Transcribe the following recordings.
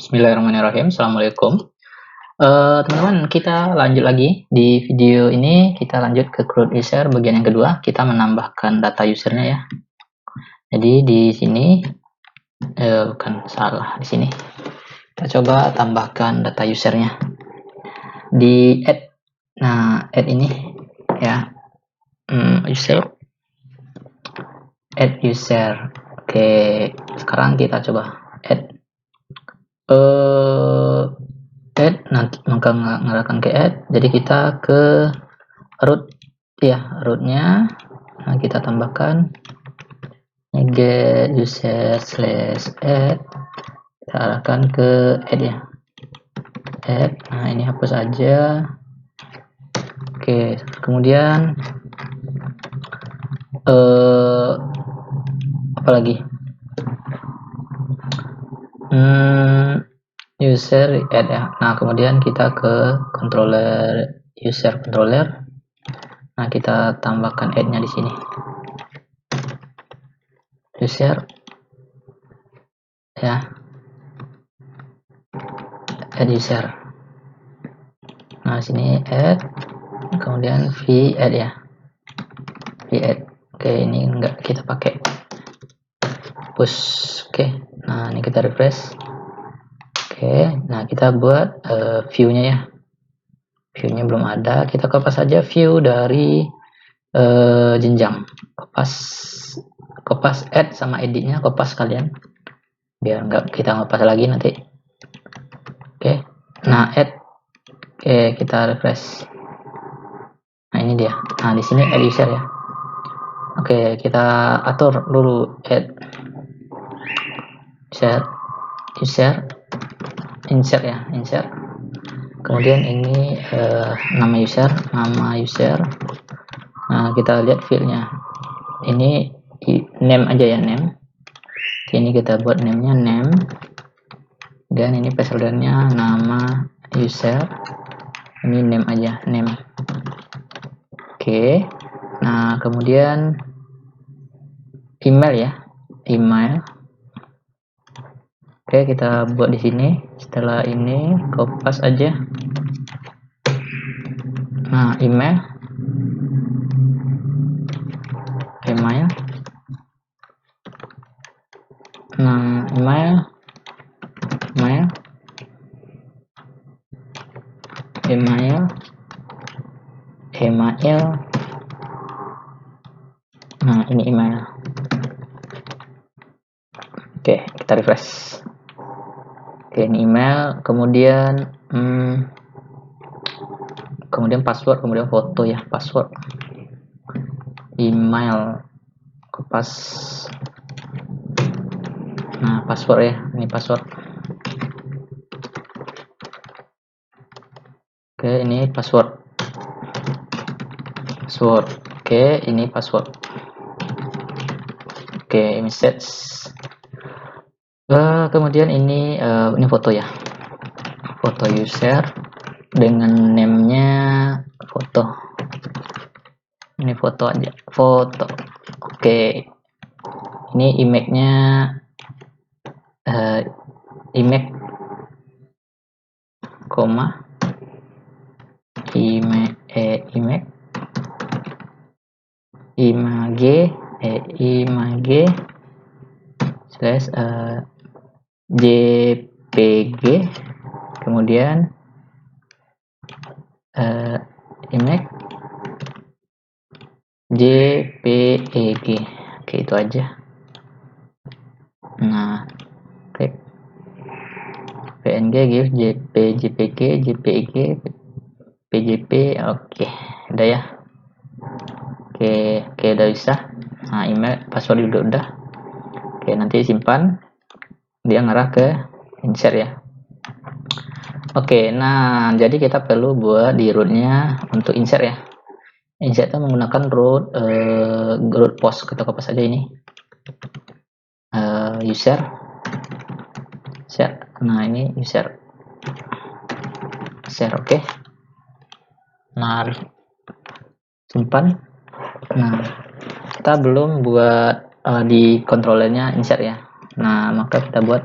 Bismillahirrahmanirrahim. Assalamualaikum. Teman-teman, kita lanjut lagi. Di video ini kita lanjut ke CRUD user bagian yang kedua. Kita menambahkan data usernya ya. Jadi di sini, bukan salah di sini. Kita coba tambahkan data usernya di add. Nah, add ini ya, user, add user. Oke, sekarang kita coba add. Add nanti maka mengarahkan ke add, jadi kita ke root ya, rootnya. Nah, kita tambahkan get user slash add, kita arahkan ke add ya, add. Nah, ini hapus aja. Oke, kemudian apa lagi, user add ya. Nah, kemudian kita ke controller, user controller. Nah, kita tambahkan add-nya di sini. User ya, add user. Nah, sini add, kemudian v add ya, v add. Oke, ini enggak kita pakai push. Oke, nah ini kita refresh. Oke, nah kita buat view-nya ya. View-nya belum ada, kita kopas saja view dari jenjang. Kopas add sama editnya, kopas kalian biar nggak kita ngopas lagi nanti. Oke, nah add. Oke, kita refresh. Nah, ini dia. Nah, di sini add user ya. Oke, kita atur dulu add user insert ya, insert. Kemudian ini nama user. Nah, kita lihat fieldnya. Ini name aja ya, name. Ini kita buat namenya name. Dan ini placeholdernya nama user. Ini name aja, name. Oke. Nah, kemudian email ya, email. Oke, kita buat di sini. Setelah ini kopas aja. Nah, email. Nah, email. Nah, ini email. Oke, kita refresh. Oke, ini email. Kemudian password, kemudian foto ya, password. Email, kopas. Nah, password ya, ini password. Oke, ini password. Oke, ini password. Oke, message. Kemudian ini foto ya, foto user dengan name-nya foto. Ini foto aja, foto. Oke, ini image-nya image, koma image slash jpg, kemudian image jpeg. Oke, itu aja. Nah, klik png, give jpg, pjp. Oke, udah ya. Oke, udah bisa. Nah, email, password juga udah. Oke, nanti simpan, dia ngarah ke insert ya. Oke, nah jadi kita perlu buat di rootnya untuk insert ya. Insert itu menggunakan root post. Kita kopas saja ini user. Nah, ini user. Oke. Nah, simpan. Nah, kita belum buat di controllernya insert ya. Nah, maka kita buat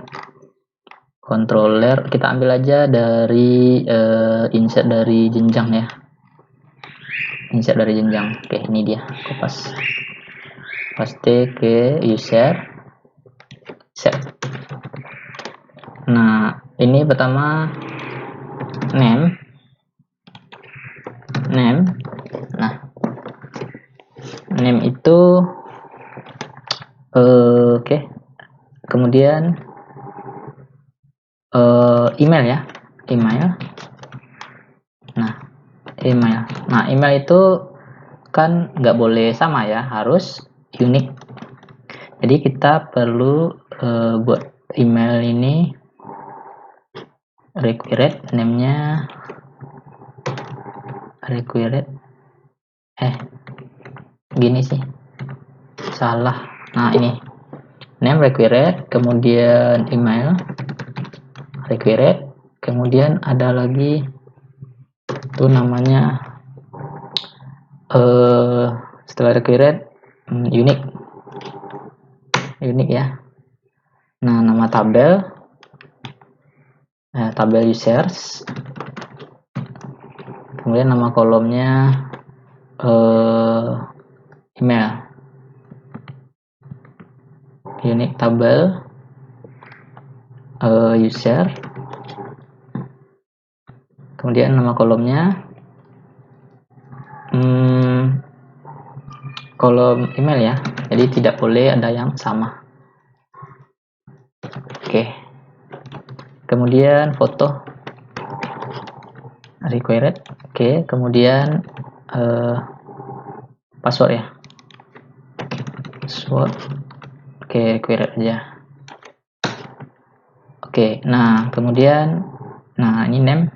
controller kita ambil aja dari insert dari jenjang ya, insert dari jenjang. Oke, ini dia, kopas paste ke user set. Nah, ini pertama name. Nah, name itu oke. Kemudian email ya, email. Nah, email itu kan nggak boleh sama ya, harus unik. Jadi kita perlu buat email ini required name-nya required gini sih, salah. Nah, ini name required, kemudian email required, kemudian ada lagi tuh namanya setelah required unique ya. Nah, nama tabel tabel users, kemudian nama kolomnya email, unique tabel user, kemudian nama kolomnya kolom email ya, jadi tidak boleh ada yang sama. Oke, kemudian foto required. Oke, kemudian password ya, password. Oke, required aja. Oke, nah kemudian ini name,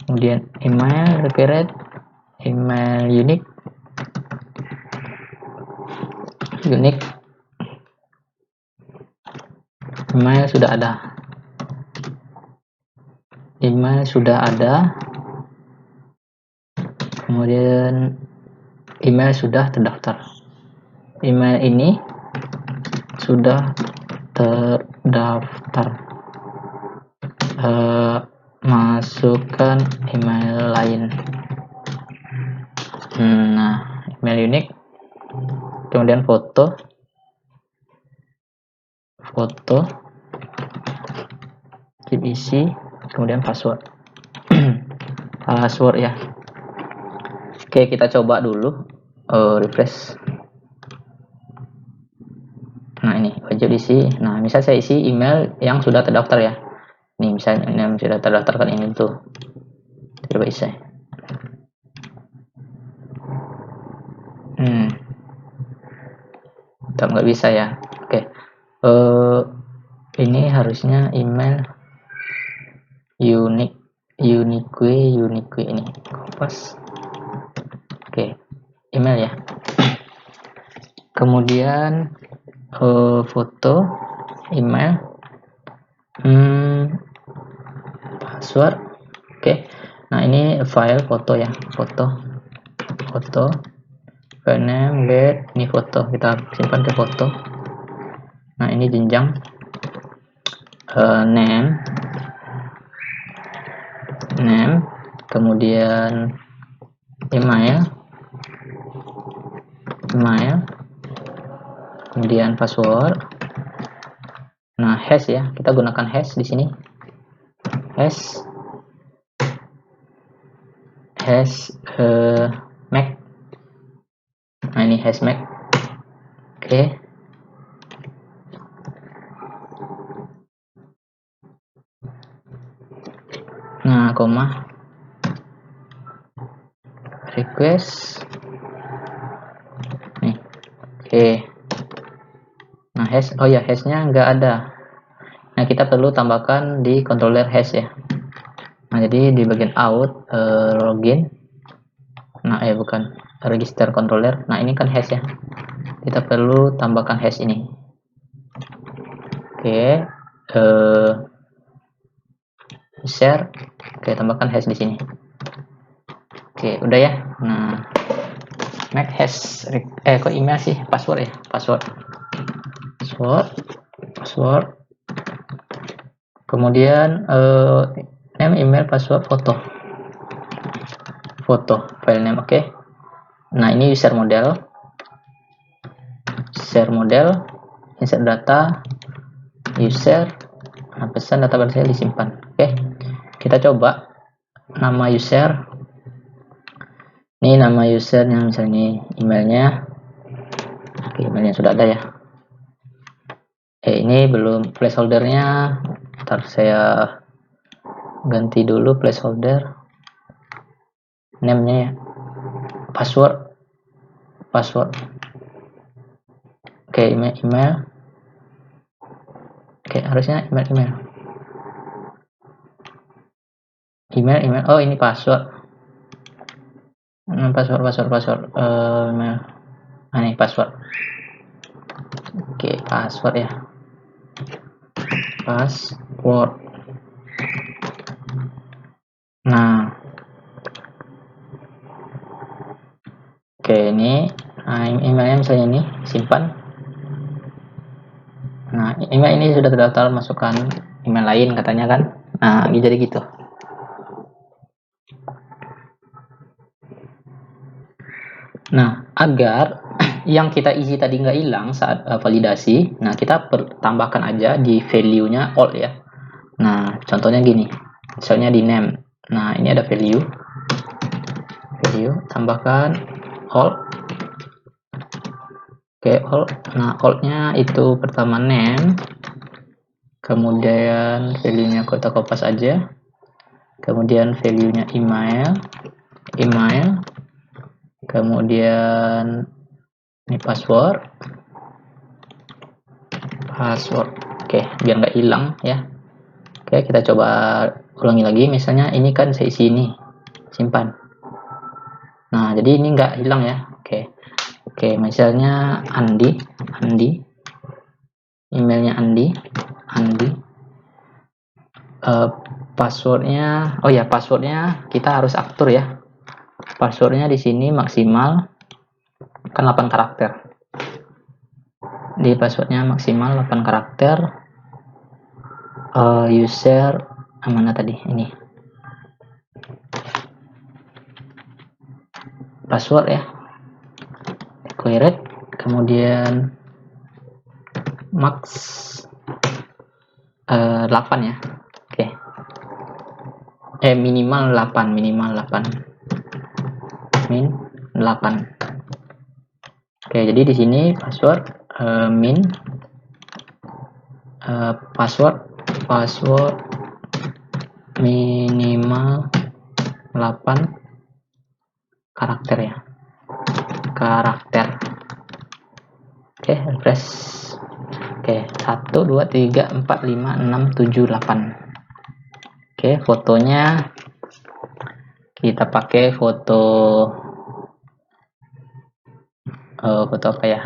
kemudian email required, email unique, email sudah ada, kemudian email sudah terdaftar. Email ini sudah terdaftar, masukkan email lain. Nah, email unique, kemudian foto, keep isi, kemudian password. Password ya. Oke, kita coba dulu refresh. Nah, ini wajib isi. Nah, misal saya isi email yang sudah terdaftar ya. Nih, misalnya yang sudah terdaftar kan ini tuh. Coba isi. Tetap nggak bisa ya. Oke. Ini harusnya email unique ini. Kopas. Oke, email ya. Kemudian foto, email, password. Oke. Nah, ini file foto ya, foto, file name, bed, ini foto, kita simpan ke foto. Nah, ini jenjang, name, kemudian email, kemudian password. Nah, hash ya, kita gunakan hash di sini, hash MAC. Nah, ini hash MAC. Oke. Nah, koma, request nih. Oke. Nah, hash, oh ya, hashnya nggak ada. Nah, kita perlu tambahkan di controller hash ya. Nah, jadi di bagian out, login. Nah, bukan register controller. Nah, ini kan hash ya. Kita perlu tambahkan hash ini. Oke. Share. Oke, tambahkan hash di sini. Oke, udah ya. Nah, make hash kok email sih, password ya, password password, kemudian name, email, password, foto, file name. Oke. Nah, ini user model, insert data, user, nah, pesan data saya disimpan. Oke, kita coba nama user. Ini nama usernya, misalnya emailnya. Oke, emailnya sudah ada ya. Ini belum placeholdernya, ntar saya ganti dulu placeholder. Name-nya ya, password. Oke, email. Oke, harusnya email. Oh, ini password. Password. Email. Nah, ini password. Oke, password ya. Password. Nah, oke, ini emailnya misalnya ini simpan. Nah, email ini sudah terdaftar, masukkan email lain katanya kan. Nah, jadi gitu. Nah, agar yang kita isi tadi nggak hilang saat validasi, nah kita tambahkan aja di value-nya all ya. Nah, contohnya gini, misalnya di name. Nah, ini ada value, tambahkan all. Oke, all. Nah, all-nya itu pertama name, kemudian value-nya kota kopas aja, kemudian value-nya email, kemudian ini password. Oke, biar nggak hilang ya. Oke, kita coba ulangi lagi. Misalnya ini kan saya isi ini, simpan. Nah, jadi ini nggak hilang ya. Oke, misalnya Andi, emailnya Andi. Passwordnya, oh ya, passwordnya kita harus atur ya. Passwordnya di sini maksimal kan 8 karakter. Di passwordnya maksimal 8 karakter. User mana tadi? Ini password ya. Declared, kemudian max 8 ya. Oke. Minimal 8. Min 8. Oke, jadi di sini password min password minimal 8 karakter ya. Oke, refresh. Oke, 1 2 3 4 5 6 7 8. Oke, fotonya kita pakai foto apa ya?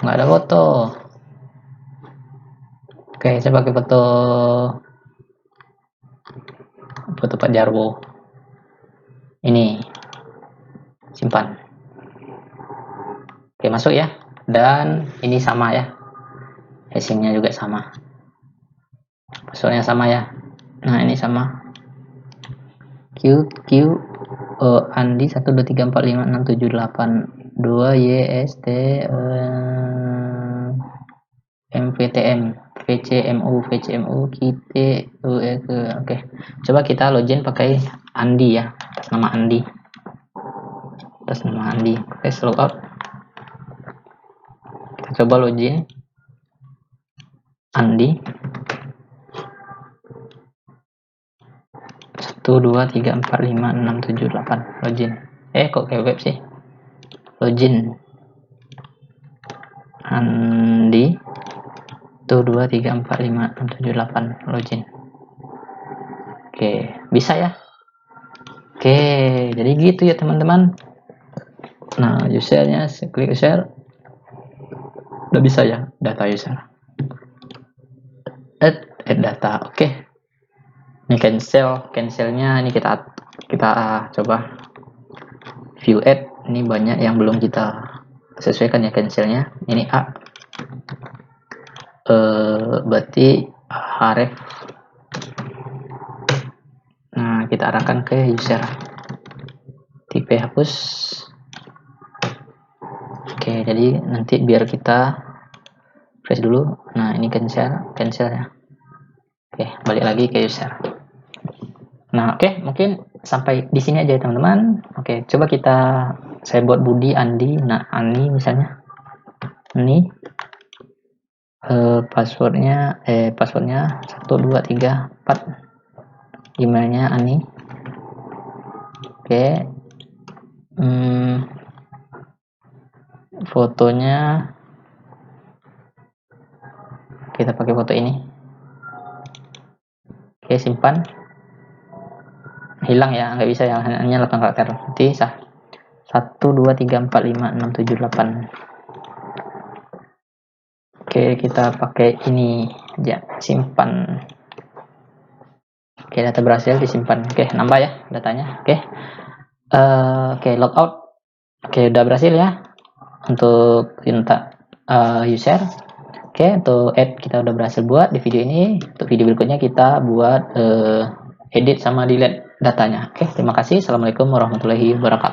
Nggak ada foto. Oke, saya pakai foto Pak Jarwo. Ini simpan. Oke, masuk ya. Dan ini sama ya. Hashingnya juga sama. Passwordnya sama ya. Nah, ini sama. Andi 1 2 3 4 5 6 7 8 2 YST MVTM VCMU kita oke. Coba kita login pakai Andi ya, atas nama Andi. Oke, slow out. Kita coba login Andi. 1 2 3 4 5 6 7 8 login. Kok kayak web sih? Login Andi 1 2 3 4 5 6 7 8 login. Oke, bisa ya. Oke, jadi gitu ya teman-teman. Nah, usernya klik user, udah bisa ya, data user. Add data. Oke. Ini cancelnya ini kita coba view add. Ini banyak yang belum kita sesuaikan ya cancelnya. Ini A. Berarti href. Nah, kita arahkan ke user. Tipe hapus. Oke, jadi nanti biar kita refresh dulu. Nah, ini cancel ya. Oke, balik lagi ke user. Nah, oke, mungkin sampai di sini aja teman-teman. Oke, coba saya buat Budi, Andi, nah Ani misalnya. Ini passwordnya 1 2 3 4. Emailnya Ani. Oke. Fotonya kita pakai foto ini. Oke, simpan. Hilang ya, nggak bisa ya, hanya 8 karakter. Nanti sah. 1 2 3 4 5 6 7 8. Oke, kita pakai ini aja, simpan. Oke, data berhasil disimpan. Oke, nambah ya datanya. Oke. Oke, logout. Oke, udah berhasil ya untuk minta user. Oke, untuk add kita udah berhasil buat di video ini. Untuk video berikutnya kita buat edit sama delete datanya. Oke, terima kasih. Assalamualaikum warahmatullahi wabarakatuh.